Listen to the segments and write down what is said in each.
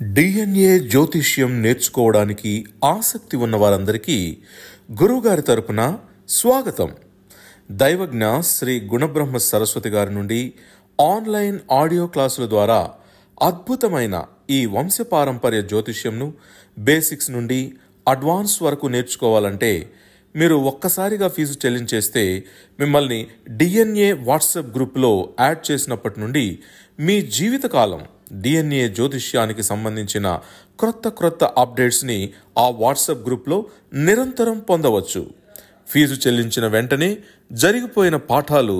DNA జ్యోతిష్యం నేర్చుకోవడానికి ఆసక్తి ఉన్న వారందరికీ గురువుగారి తరపున స్వాగతం. దైవజ్ఞ శ్రీ గుణబ్రహ్మ సరస్వతి గారి నుండి ఆన్లైన్ ఆడియో క్లాసుల ద్వారా అద్భుతమైన ఈ వంశపారంపర్య జ్యోతిష్యంను బేసిక్స్ నుండి అడ్వాన్స్ వరకు నేర్చుకోవాలంటే మీరు ఒక్కసారిగా ఫీజు చెల్లించేస్తే మిమ్మల్ని డిఎన్ఏ వాట్సాప్ గ్రూప్లో యాడ్ చేసినప్పటి నుండి మీ జీవితకాలం డిఎన్ఏ జ్యోతిష్యానికి సంబంధించిన క్రొత్త అప్డేట్స్ని ఆ వాట్సాప్ గ్రూప్లో నిరంతరం పొందవచ్చు. ఫీజు చెల్లించిన వెంటనే జరిగిపోయిన పాఠాలు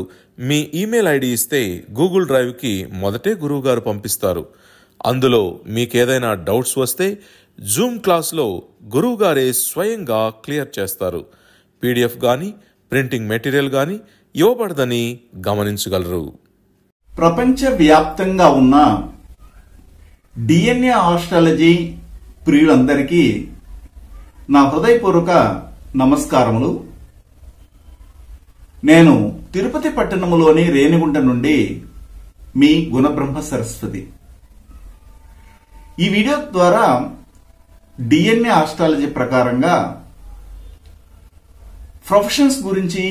మీ ఈమెయిల్ ఐడి ఇస్తే గూగుల్ డ్రైవ్కి మొదటే గురువుగారు పంపిస్తారు. అందులో మీకేదైనా డౌట్స్ వస్తే జూమ్ క్లాస్లో గురువుగారే స్వయంగా క్లియర్ చేస్తారు. పీడిఎఫ్ కానీ ప్రింటింగ్ మెటీరియల్ కానీ ఇవ్వబడదని గమనించగలరు. ప్రపంచవ్యాప్తంగా ఉన్న డిఎన్ఏ ఆస్ట్రాలజీ ప్రియులందరికీ నా హృదయపూర్వక నమస్కారములు. నేను తిరుపతి పట్టణంలోని రేణిగుంట నుండి మీ గుణబ్రహ్మ సరస్వతి. ఈ వీడియో ద్వారా డిఎన్ఏ ఆస్ట్రాలజీ ప్రకారంగా ప్రొఫెషన్స్ గురించి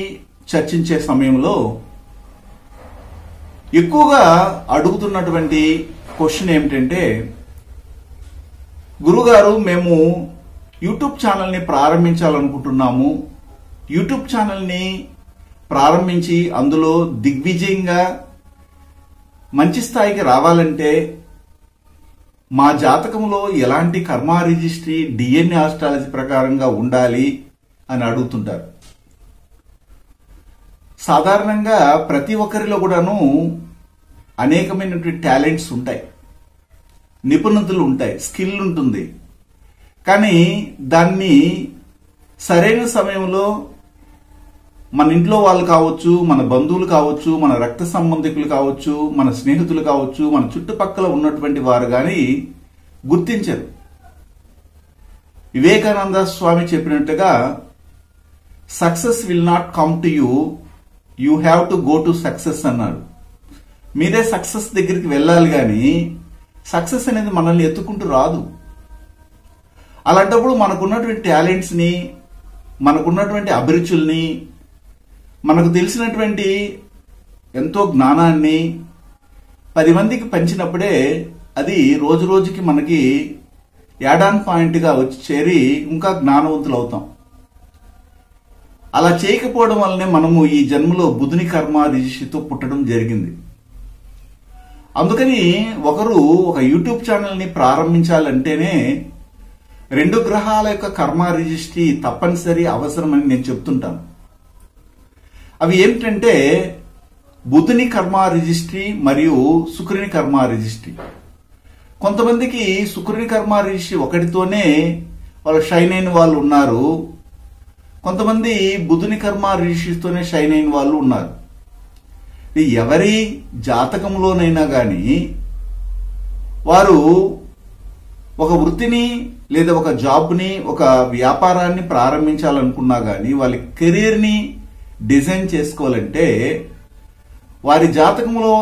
చర్చించే సమయంలో ఎక్కువగా అడుగుతున్నటువంటి క్వశ్చన్ ఏమిటంటే, గురుగారు మేము యూట్యూబ్ ఛానల్ని ప్రారంభించాలనుకుంటున్నాము. యూట్యూబ్ ఛానల్ని ప్రారంభించి అందులో దిగ్విజయంగా మంచి స్థాయికి రావాలంటే మా జాతకంలో ఎలాంటి కర్మ రిజిస్ట్రీ డిఎన్ఏ ఆస్ట్రాలజీ ప్రకారంగా ఉండాలి అని అడుగుతుంటారు. సాధారణంగా ప్రతి ఒక్కరిలో కూడాను అనేకమైనటువంటి టాలెంట్స్ ఉంటాయి, నిపుణతలు ఉంటాయి, స్కిల్ ఉంటుంది. కానీ దాన్ని సరైన సమయంలో మన ఇంట్లో వాళ్ళు కావచ్చు, మన బంధువులు కావచ్చు, మన రక్త సంబంధికులు కావచ్చు, మన స్నేహితులు కావచ్చు, మన చుట్టుపక్కల ఉన్నటువంటి వారు కానీ గుర్తించరు. వివేకానంద స్వామి చెప్పినట్టుగా success will not come to you, you have to go to success అన్నాడు. మీరే సక్సెస్ దగ్గరికి వెళ్ళాలి కానీ సక్సెస్ అనేది మనల్ని ఎత్తుకుంటూ రాదు. అలాంటప్పుడు మనకున్నటువంటి టాలెంట్స్ని, మనకున్నటువంటి అభిరుచుల్ని, మనకు తెలిసినటువంటి ఎంతో జ్ఞానాన్ని 10 మందికి పంచినప్పుడే అది రోజు రోజుకి మనకి యాడాన్ పాయింట్గా వచ్చి చేరి ఇంకా జ్ఞానవంతులు అవుతాం. అలా చేయకపోవడం వల్లనే మనము ఈ జన్మలో బుధుని కర్మ రిజిస్ట్రీతో పుట్టడం జరిగింది. అందుకని ఒకరు ఒక యూట్యూబ్ ఛానల్ని ప్రారంభించాలంటేనే 2 గ్రహాల యొక్క కర్మ రిజిస్ట్రీ తప్పనిసరి అవసరమని నేను చెప్తుంటాను. అవి ఏమిటంటే బుధుని కర్మ రిజిస్ట్రీ మరియు శుక్రుని కర్మ రిజిస్ట్రీ. కొంతమందికి శుక్రుని కర్మ రిజిస్ట్రీ ఒకటితోనే వాళ్ళు షైన్ అయిన వాళ్ళు ఉన్నారు. కొంతమంది బుధుని కర్మ రిజిస్ట్రీతోనే షైన్ అయిన వాళ్ళు ఉన్నారు. ఎవరి జాతకంలోనైనా కానీ వారు ఒక వృత్తిని లేదా ఒక జాబ్ని, ఒక వ్యాపారాన్ని ప్రారంభించాలనుకున్నా కానీ వాళ్ళ కెరీర్ని డిజైన్ చేసుకోవాలంటే వారి జాతకంలో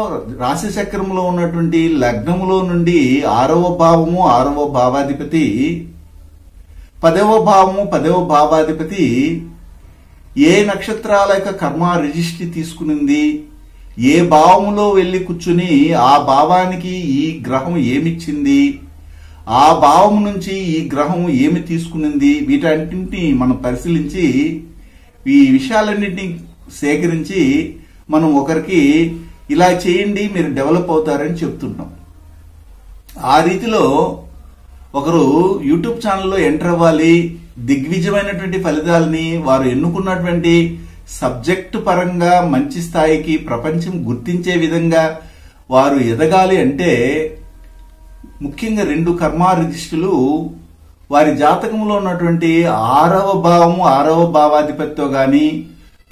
రాశి చక్రంలో ఉన్నటువంటి లగ్నములో నుండి 6వ భావము 6వ భావాధిపతి, 10వ భావము 10వ భావాధిపతి ఏ నక్షత్రాల యొక్క కర్మ రిజిస్ట్రీ తీసుకునింది, ఏ భావములో వెళ్లి కూర్చుని ఆ భావానికి ఈ గ్రహం ఏమిచ్చింది, ఆ భావం నుంచి ఈ గ్రహం ఏమి తీసుకునింది, వీటన్నింటినీ మనం పరిశీలించి ఈ విషయాలన్నింటినీ సేకరించి మనం ఒకరికి ఇలా చేయండి మీరు డెవలప్ అవుతారని చెప్తుంటాం. ఆ రీతిలో ఒకరు యూట్యూబ్ ఛానల్లో ఎంటర్ అవ్వాలి, దిగ్విజయమైనటువంటి ఫలితాలని వారు ఎన్నుకున్నటువంటి సబ్జెక్టు పరంగా మంచి స్థాయికి ప్రపంచం గుర్తించే విధంగా వారు ఎదగాలి అంటే ముఖ్యంగా 2 కర్మ రిజిస్ట్రీలు వారి జాతకంలో ఉన్నటువంటి 6వ భావము 6వ భావాధిపతితో గాని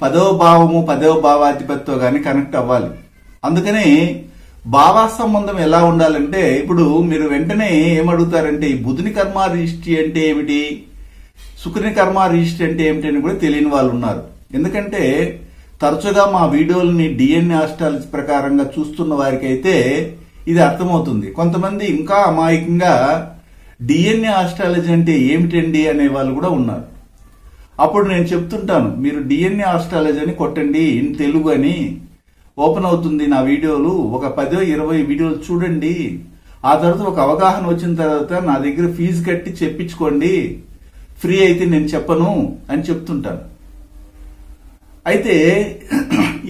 10వ భావము 10వ భావాధిపతితో గాని కనెక్ట్ అవ్వాలి. అందుకనే భావ సంబంధం ఎలా ఉండాలంటే, ఇప్పుడు మీరు వెంటనే ఏమడుగుతారంటే ఈ బుధుని కర్మ రిజిస్ట్రీ అంటే ఏమిటి, శుక్రుని కర్మ రిజిస్ట్రీ అంటే ఏమిటి అని కూడా తెలియని వాళ్ళు ఉన్నారు. ఎందుకంటే తరచుగా మా వీడియోలని డిఎన్ఏ ఆస్ట్రాలజీ ప్రకారంగా చూస్తున్న వారికి అయితే ఇది అర్థమవుతుంది. కొంతమంది ఇంకా అమాయకంగా డిఎన్ఏ ఆస్ట్రాలజీ అంటే ఏమిటండి అనే వాళ్ళు కూడా ఉన్నారు. అప్పుడు నేను చెప్తుంటాను, మీరు డిఎన్ఏ ఆస్ట్రాలజీ అని కొట్టండి ఇన్ తెలుగు అని ఓపెన్ అవుతుంది నా వీడియోలు. ఒక 10-20 వీడియోలు చూడండి. ఆ తర్వాత ఒక అవగాహన వచ్చిన తర్వాత నా దగ్గర ఫీజు కట్టి చెప్పించుకోండి, ఫ్రీ అయితే నేను చెప్పను అని చెప్తుంటాను. అయితే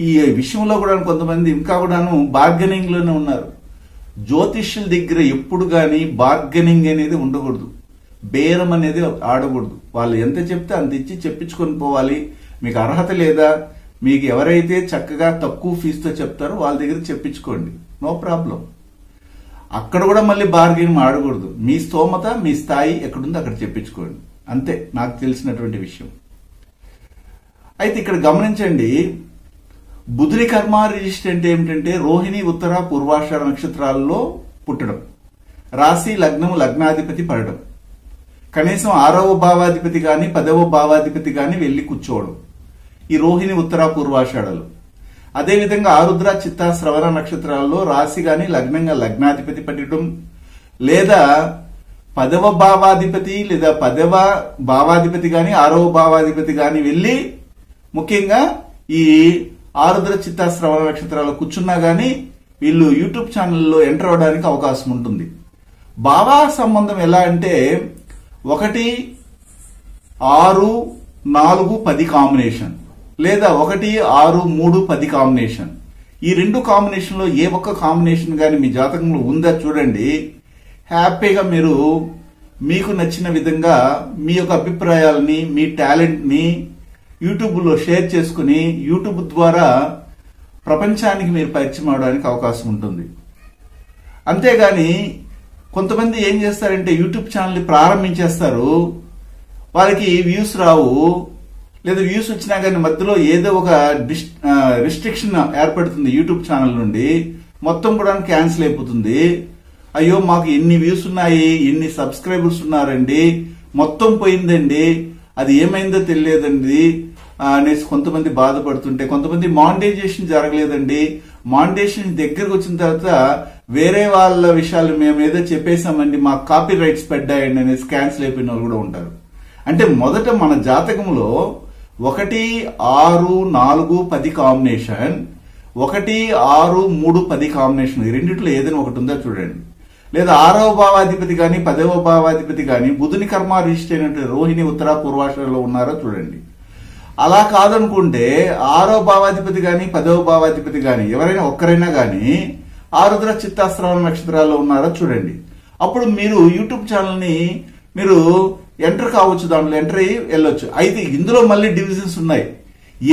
ఈ విషయంలో కూడా కొంతమంది ఇంకా కూడాను బార్గెనింగ్ లోనే ఉన్నారు. జ్యోతిష్యుల దగ్గర ఎప్పుడు గాని బార్గెనింగ్ అనేది ఉండకూడదు, బేరం అనేది ఆడకూడదు. వాళ్ళు ఎంత చెప్తే అంత ఇచ్చి చెప్పించుకొని పోవాలి. మీకు అర్హత లేదా, మీకు ఎవరైతే చక్కగా తక్కువ ఫీజుతో చెప్తారో వాళ్ళ దగ్గర చెప్పించుకోండి, నో ప్రాబ్లం. అక్కడ కూడా మళ్ళీ బార్గెనింగ్ ఆడకూడదు. మీ స్తోమత మీ స్థాయి ఎక్కడుందో అక్కడ చెప్పించుకోండి, అంతే నాకు తెలిసినటువంటి విషయం. అయితే ఇక్కడ గమనించండి, బుధుని కర్మ రిజిస్టర్ అంటే ఏమిటంటే రోహిణి ఉత్తర పూర్వాషాఢ నక్షత్రాల్లో పుట్టడం, రాశి లగ్నము లగ్నాధిపతి పడడం, కనీసం 6వ భావాధిపతి గాని 10వ భావాధిపతి గాని వెళ్లి కూర్చోవడం ఈ రోహిణి ఉత్తర పూర్వాషాఢలు. అదేవిధంగా ఆరుద్ర చిత్త శ్రవణ నక్షత్రాల్లో రాశి గాని లగ్నంగా లగ్నాధిపతి పడటం, లేదా 10వ భావాధిపతి లేదా 10వ భావాధిపతి గాని 6వ భావాధిపతి గాని వెళ్లి ముఖ్యంగా ఈ ఆరుద్ర చిత్త శ్రవణ నక్షత్రాలు కూర్చున్నా గానీ వీళ్ళు యూట్యూబ్ ఛానల్లో ఎంటర్ అవడానికి అవకాశం ఉంటుంది. భావా సంబంధం ఎలా అంటే 1, 6, 4, 10 కాంబినేషన్, లేదా 1, 6, 3, 10 కాంబినేషన్. ఈ 2 కాంబినేషన్ లో ఏ ఒక్క కాంబినేషన్ గాని మీ జాతకంలో ఉందా చూడండి. హ్యాపీగా మీరు మీకు నచ్చిన విధంగా మీ యొక్క అభిప్రాయాలని మీ టాలెంట్ ని యూట్యూబ్ లో షేర్ చేసుకుని యూట్యూబ్ ద్వారా ప్రపంచానికి మీరు పరిచయం అవడానికి అవకాశం ఉంటుంది. అంతేగాని కొంతమంది ఏం చేస్తారంటే యూట్యూబ్ ఛానల్ ప్రారంభించేస్తారు, వాళ్ళకి వ్యూస్ రావు, లేదా వ్యూస్ వచ్చినా కానీ మధ్యలో ఏదో ఒక రిస్ట్రిక్షన్ ఏర్పడుతుంది యూట్యూబ్ ఛానల్ నుండి, మొత్తం కూడా క్యాన్సిల్ అయిపోతుంది. అయ్యో మాకు ఎన్ని వ్యూస్ ఉన్నాయి, ఎన్ని సబ్స్క్రైబర్స్ ఉన్నారండి, మొత్తం పోయిందండి, అది ఏమైందో తెలియదండి అనేసి కొంతమంది బాధపడుతుంటే, కొంతమంది మానిటైజేషన్ జరగలేదండి, మానిటైజేషన్ దగ్గరకు వచ్చిన తర్వాత వేరే వాళ్ళ విషయాలు మేము ఏదో చెప్పేశామండి, మాకు కాపీ రైట్స్ పడ్డాయండి అనేసి క్యాన్సిల్ అయిపోయిన వాళ్ళు కూడా ఉంటారు. అంటే మొదట మన జాతకంలో 1, 6, 4, 10 కాంబినేషన్, 1, 6, 3, 10 కాంబినేషన్, ఈ రెండిట్లో ఏదైనా ఒకటి ఉందా చూడండి. లేదా 6వ భావాధిపతి గాని 10వ భావాధిపతి గాని బుధుని కర్మ రిజిస్టర్ అయినట్టు రోహిణి ఉత్తర పూర్వాషాఢలో ఉన్నారో చూడండి. అలా కాదనుకుంటే 6వ భావాధిపతి గాని 10వ భావాధిపతి గాని ఎవరైనా ఒక్కరైనా గాని ఆరుద్ర చిత్త శ్రవణ నక్షత్రాల్లో ఉన్నారో చూడండి. అప్పుడు మీరు యూట్యూబ్ ఛానల్ ని మీరు ఎంటర్ కావచ్చు, దాంట్లో ఎంటర్ అయ్యి వెళ్ళొచ్చు. అయితే ఇందులో మళ్ళీ డివిజన్స్ ఉన్నాయి.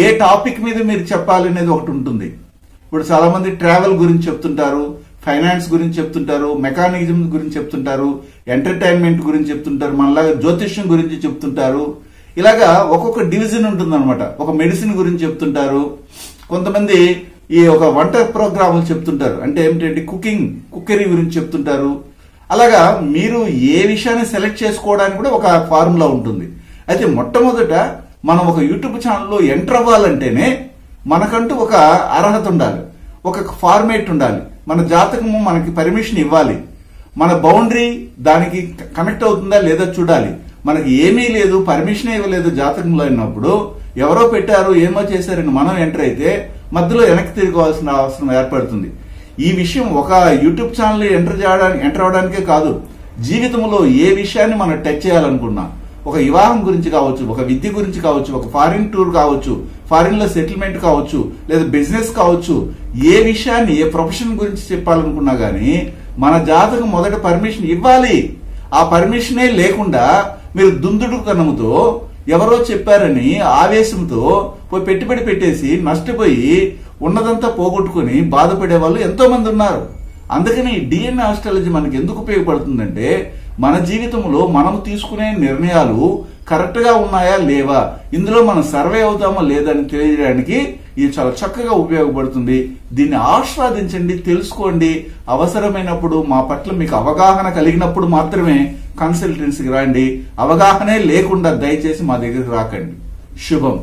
ఏ టాపిక్ మీద మీరు చెప్పాలి అనేది ఒకటి ఉంటుంది. ఇప్పుడు చాలా మంది ట్రావెల్ గురించి చెప్తుంటారు, ఫైనాన్స్ గురించి చెప్తుంటారు, మెకానిజం గురించి చెప్తుంటారు, ఎంటర్టైన్మెంట్ గురించి చెప్తుంటారు, మనలాగా జ్యోతిష్యం గురించి చెప్తుంటారు. ఇలాగా ఒక్కొక్క డివిజన్ ఉంటుంది అనమాట. ఒక మెడిసిన్ గురించి చెప్తుంటారు, కొంతమంది ఈ ఒక వంట ప్రోగ్రాములు చెప్తుంటారు, అంటే ఏమిటంటే కుక్కరీ గురించి చెప్తుంటారు. అలాగా మీరు ఏ విషయాన్ని సెలెక్ట్ చేసుకోవడానికి కూడా ఒక ఫార్ములా ఉంటుంది. అయితే మొట్టమొదట మనం ఒక యూట్యూబ్ ఛానల్లో ఎంటర్ అవ్వాలంటేనే మనకంటూ ఒక అర్హత ఉండాలి, ఒక ఫార్మేట్ ఉండాలి, మన జాతకము మనకి పర్మిషన్ ఇవ్వాలి, మన బౌండరీ దానికి కనెక్ట్ అవుతుందా లేదా చూడాలి. మనకి ఏమీ లేదు, పర్మిషన్ ఇవ్వలేదు జాతకంలో అయినప్పుడు, ఎవరో పెట్టారు ఏమో చేశారని మనం ఎంటర్ అయితే మధ్యలో వెనక్కి తిరగవలసిన అవసరం ఏర్పడుతుంది. ఈ విషయం ఒక యూట్యూబ్ ఛానల్ ఎంటర్ అవడానికే కాదు, జీవితంలో ఏ విషయాన్ని మనం టచ్ చేయాలనుకున్నా, ఒక వివాహం గురించి కావచ్చు, ఒక విద్య గురించి కావచ్చు, ఒక ఫారిన్ టూర్ కావచ్చు, ఫారిన్ లో సెటిల్మెంట్ కావచ్చు, లేదా బిజినెస్ కావచ్చు, ఏ విషయాన్ని ఏ ప్రొఫెషన్ గురించి చెప్పాలనుకున్నా గానీ మన జాతకం మొదట పర్మిషన్ ఇవ్వాలి. ఆ పర్మిషనే లేకుండా మీరు దుందుడుతనంతో ఎవరో చెప్పారని ఆవేశంతో పోయి పెట్టుబడి పెట్టేసి నష్టపోయి ఉన్నదంతా పోగొట్టుకుని బాధపడే వాళ్ళు ఎంతో మంది ఉన్నారు. అందుకని డిఎన్ఏ ఆస్ట్రాలజీ మనకి ఎందుకు ఉపయోగపడుతుందంటే మన జీవితంలో మనం తీసుకునే నిర్ణయాలు కరెక్ట్ గా ఉన్నాయా లేవా, ఇందులో మనం సర్వే అవుతామా లేదని తెలియడానికి ఇది చాలా చక్కగా ఉపయోగపడుతుంది. దీన్ని ఆస్వాదించండి, తెలుసుకోండి. అవసరమైనప్పుడు మా పట్ల మీకు అవగాహన కలిగినప్పుడు మాత్రమే కన్సల్టెన్సీకి రండి. అవగాహనే లేకుండా దయచేసి మా దగ్గరికి రాకండి. శుభం.